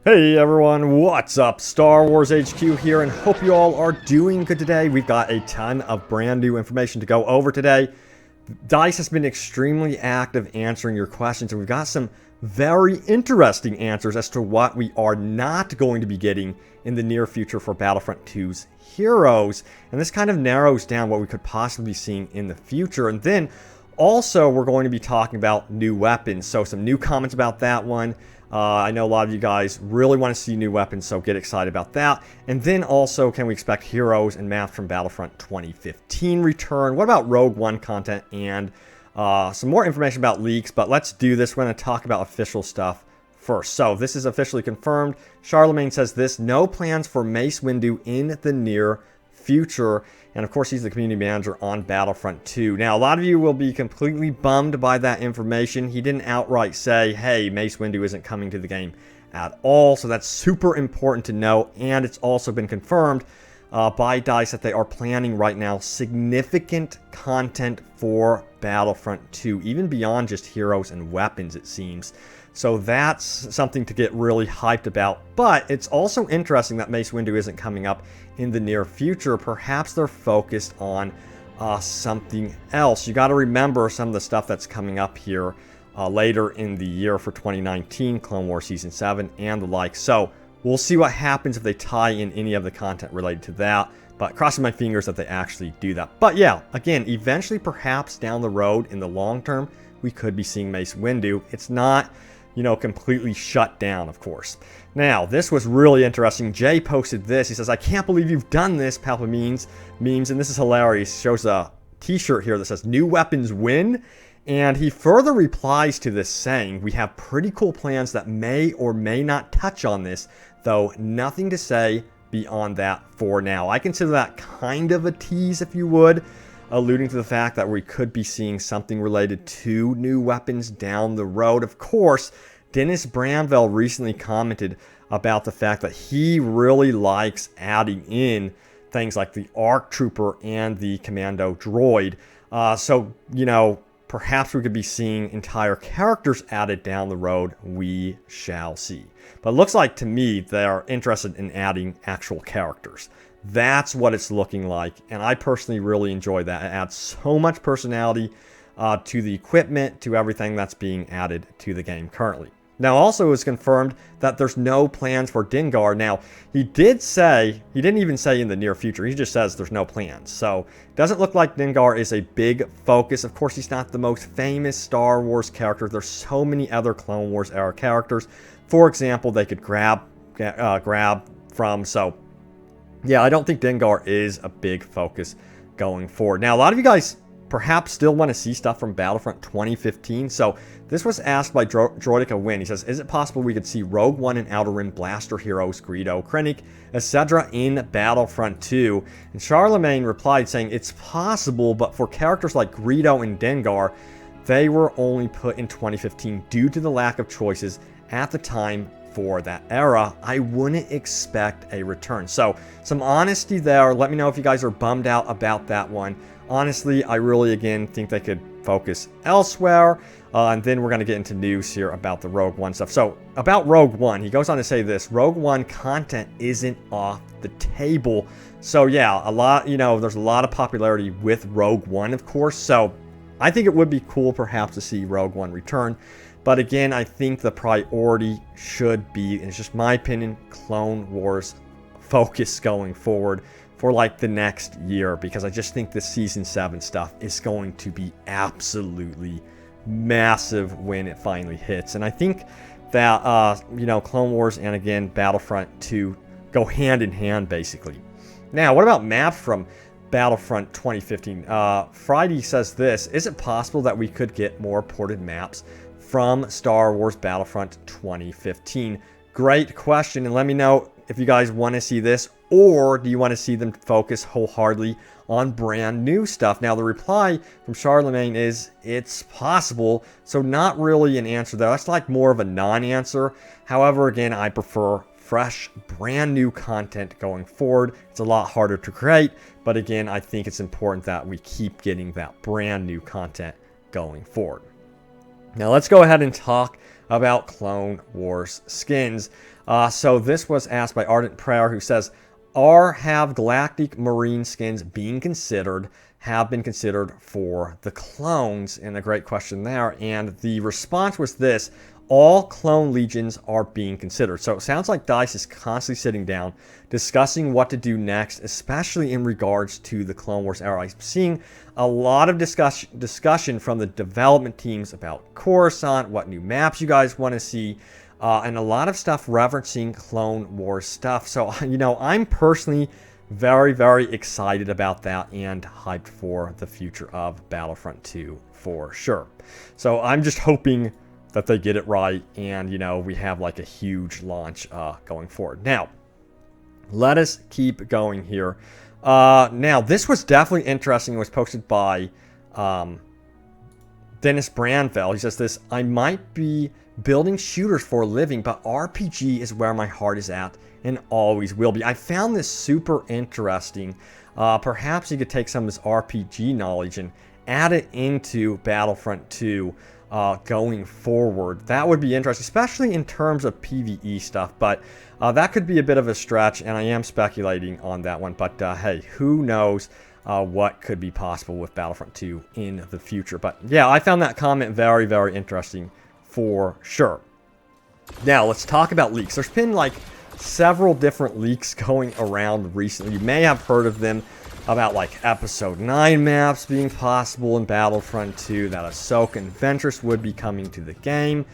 Hey everyone, what's up? Star Wars HQ here, and hope you all are doing good today. We've got a ton of brand new information to go over today. DICE has been extremely active answering your questions, and we've got some very interesting answers as to what we are not going to be getting in the near future for Battlefront 2's heroes. And this kind of narrows down what we could possibly be seeing in the future. And then also, we're going to be talking about new weapons. So some new comments about that one. I know a lot of you guys really want to see new weapons, so get excited about that. And then also, can we expect heroes and maps from Battlefront 2015 return? What about Rogue One content and some more information about leaks? But let's do this. We're going to talk about official stuff first. So this is officially confirmed. Charlemagne says this: no plans for Mace Windu in the near future. And of course, he's the community manager on Battlefront 2. Now, a lot of you will be completely bummed by that information. He didn't outright say, hey, Mace Windu isn't coming to the game at all. So that's super important to know. And it's also been confirmed by DICE that they are planning right now significant content for Battlefront 2, even beyond just heroes and weapons, it seems. So that's something to get really hyped about. But it's also interesting that Mace Windu isn't coming up in the near future. Perhaps they're focused on something else. You got to remember some of the stuff that's coming up here later in the year for 2019, Clone Wars Season 7 and the like. So we'll see what happens if they tie in any of the content related to that. But crossing my fingers that they actually do that. But yeah, again, eventually perhaps down the road in the long term, we could be seeing Mace Windu. It's not, you know, completely shut down, of course. Now, this was really interesting. Jay posted this. He says, I can't believe you've done this, Palpa memes, and this is hilarious. He shows a t-shirt here that says, new weapons win. And he further replies to this saying, we have pretty cool plans that may or may not touch on this, though nothing to say beyond that for now. I consider that kind of a tease, if you would, alluding to the fact that we could be seeing something related to new weapons down the road. Of course, Dennis Bramvell recently commented about the fact that he really likes adding in things like the ARC Trooper and the Commando Droid. So, you know, perhaps we could be seeing entire characters added down the road. We shall see. But it looks like to me they're interested in adding actual characters. That's what it's looking like, and I personally really enjoy that. It adds so much personality to the equipment, to everything that's being added to the game currently. Now, also it was confirmed that there's no plans for Dengar. Now, he didn't even say in the near future, he just says there's no plans. So, it doesn't look like Dengar is a big focus. Of course, he's not the most famous Star Wars character. There's so many other Clone Wars era characters, for example, they could grab from. So, yeah, I don't think Dengar is a big focus going forward. Now, a lot of you guys perhaps still want to see stuff from Battlefront 2015. So this was asked by Droidica Win. He says, is it possible we could see Rogue One and Outer Rim blaster heroes, Greedo, Krennic, etc. in Battlefront 2? And Charlemagne replied saying, it's possible, but for characters like Greedo and Dengar, they were only put in 2015 due to the lack of choices at the time for that era. I wouldn't expect a return. So some honesty there. Let me know if you guys are bummed out about that one. Honestly, I really, again, think they could focus elsewhere. And then we're going to get into news here about the Rogue One stuff. So about Rogue One, he goes on to say this: Rogue One content isn't off the table. So yeah, there's a lot of popularity with Rogue One, of course. So I think it would be cool perhaps to see Rogue One return. But again, I think the priority should be, and it's just my opinion, Clone Wars focus going forward for like the next year, because I just think this Season 7 stuff is going to be absolutely massive when it finally hits. And I think that, Clone Wars and again, Battlefront 2 go hand in hand, basically. Now, what about maps from Battlefront 2015? Friday says this: is it possible that we could get more ported maps from Star Wars Battlefront 2015? Great question, and let me know if you guys want to see this, or do you want to see them focus wholeheartedly on brand new stuff? Now, the reply from Charlemagne is, it's possible, so not really an answer there. That's like more of a non-answer. However, again, I prefer fresh, brand new content going forward. It's a lot harder to create, but again, I think it's important that we keep getting that brand new content going forward. Now let's go ahead and talk about Clone Wars skins. So this was asked by Ardent Prayer, who says, have Galactic Marine skins have been considered for the clones? And a great question there. And the response was this: all clone legions are being considered. So it sounds like DICE is constantly sitting down, discussing what to do next, especially in regards to the Clone Wars era. I'm seeing a lot of discussion from the development teams about Coruscant, what new maps you guys want to see, and a lot of stuff referencing Clone Wars stuff. So, I'm personally very, very excited about that and hyped for the future of Battlefront 2 for sure. So I'm just hoping that they get it right and, we have like a huge launch going forward. Now, let us keep going here. Now, this was definitely interesting. It was posted by Dennis Branville. He says this: I might be building shooters for a living, but RPG is where my heart is at and always will be. I found this super interesting. Perhaps he could take some of his RPG knowledge and add it into Battlefront 2 going forward. That would be interesting, especially in terms of PvE stuff, but that could be a bit of a stretch, and I am speculating on that one. But hey, who knows what could be possible with Battlefront 2 in the future. But yeah, I found that comment very, very interesting for sure. Now, let's talk about leaks. There's been like several different leaks going around recently. You may have heard of them, about like Episode 9 maps being possible in Battlefront 2, that Ahsoka and Ventress would be coming to the game,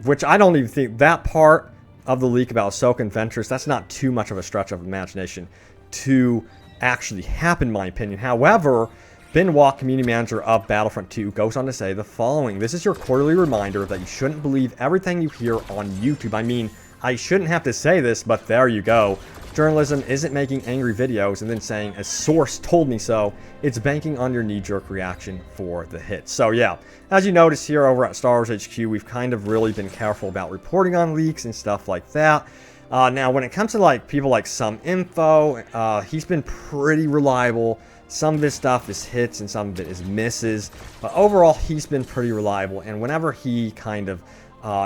which I don't even think that part of the leak about Ahsoka and Ventress, that's not too much of a stretch of imagination to actually happen, in my opinion. However, Ben Watt, community manager of Battlefront 2, goes on to say the following: this is your quarterly reminder that you shouldn't believe everything you hear on YouTube. I mean, I shouldn't have to say this, but there you go. Journalism isn't making angry videos and then saying, a source told me so. It's banking on your knee-jerk reaction for the hits. So yeah, as you notice here over at Star Wars HQ, we've kind of really been careful about reporting on leaks and stuff like that. Now, when it comes to like people like Some Info, he's been pretty reliable. Some of his stuff is hits and some of it is misses. But overall, he's been pretty reliable. And whenever he kind of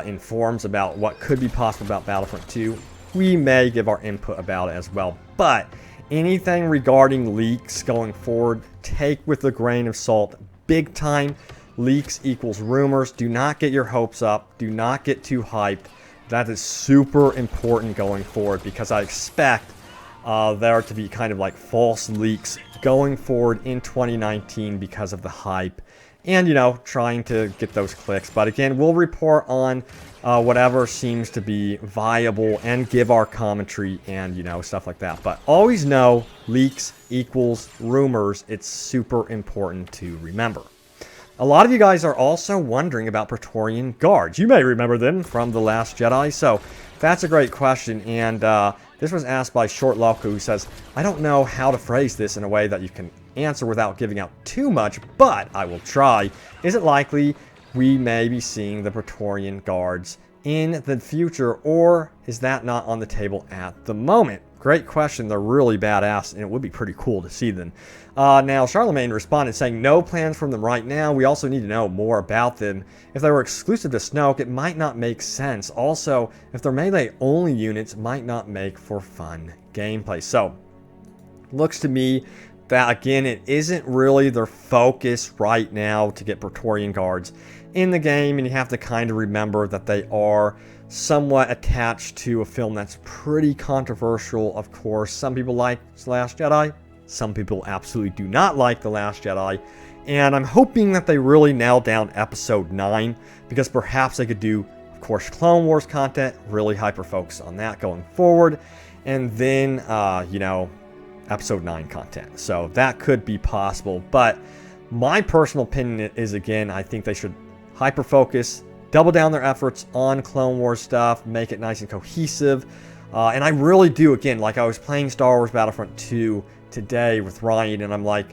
informs about what could be possible about Battlefront 2, we may give our input about it as well. But anything regarding leaks going forward, take with a grain of salt. Big time. Leaks equals rumors. Do not get your hopes up. Do not get too hyped. That is super important going forward, because I expect there to be kind of like false leaks going forward in 2019 because of the hype and, trying to get those clicks. But again, we'll report on whatever seems to be viable and give our commentary and, stuff like that. But always know leaks equals rumors. It's super important to remember. A lot of you guys are also wondering about Praetorian Guards. You may remember them from The Last Jedi. So that's a great question. And this was asked by Short Loco, who says, I don't know how to phrase this in a way that you can answer without giving out too much, but I will try. Is it likely we may be seeing the Praetorian Guards in the future, or is that not on the table at the moment? Great question. They're really badass, and it would be pretty cool to see them. Now, Charlemagne responded saying, no plans from them right now. We also need to know more about them. If they were exclusive to Snoke, it might not make sense. Also, if they're melee-only units, might not make for fun gameplay. So, looks to me that, again, it isn't really their focus right now to get Praetorian Guards in the game, and you have to kind of remember that they are somewhat attached to a film that's pretty controversial, of course. Some people like The Last Jedi. Some people absolutely do not like The Last Jedi. And I'm hoping that they really nail down Episode 9, because perhaps they could do, of course, Clone Wars content, really hyper-focus on that going forward. And then, Episode 9 content. So that could be possible. But my personal opinion is, again, I think they should hyper-focus, double down their efforts on Clone Wars stuff, make it nice and cohesive. And I really do, again, like I was playing Star Wars Battlefront 2 today with Ryan, and I'm like,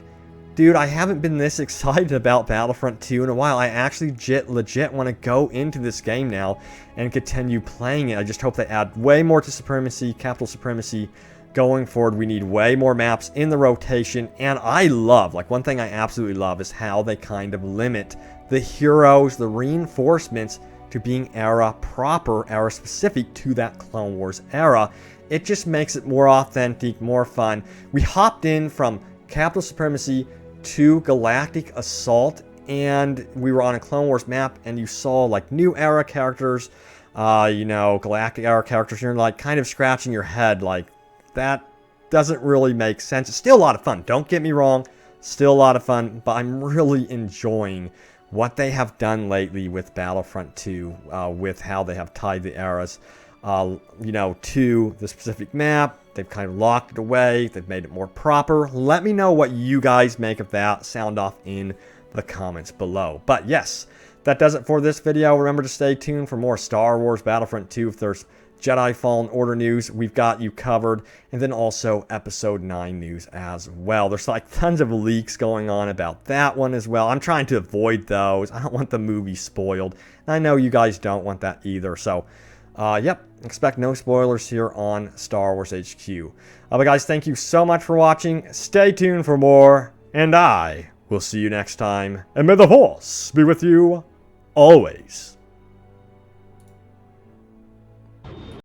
dude, I haven't been this excited about Battlefront 2 in a while. I actually legit want to go into this game now and continue playing it. I just hope they add way more to Supremacy, Capital Supremacy going forward. We need way more maps in the rotation. And I love, like one thing I absolutely love is how they kind of limit the heroes, the reinforcements to being era proper, era specific to that Clone Wars era. It just makes it more authentic, more fun. We hopped in from Capital Supremacy to Galactic Assault, and we were on a Clone Wars map, and you saw like new era characters, you know, Galactic era characters. You're like kind of scratching your head, like that doesn't really make sense. It's still a lot of fun. Don't get me wrong, still a lot of fun, but I'm really enjoying what they have done lately with Battlefront 2, with how they have tied the eras, you know, to the specific map. They've kind of locked it away. They've made it more proper. Let me know what you guys make of that. Sound off in the comments below. But yes, that does it for this video. Remember to stay tuned for more Star Wars Battlefront 2. If there's Jedi Fallen Order news, we've got you covered. And then also Episode 9 news as well. There's like tons of leaks going on about that one as well. I'm trying to avoid those. I don't want the movie spoiled. And I know you guys don't want that either. So, yep, expect no spoilers here on Star Wars HQ. But guys, thank you so much for watching. Stay tuned for more. And I will see you next time. And may the Force be with you always.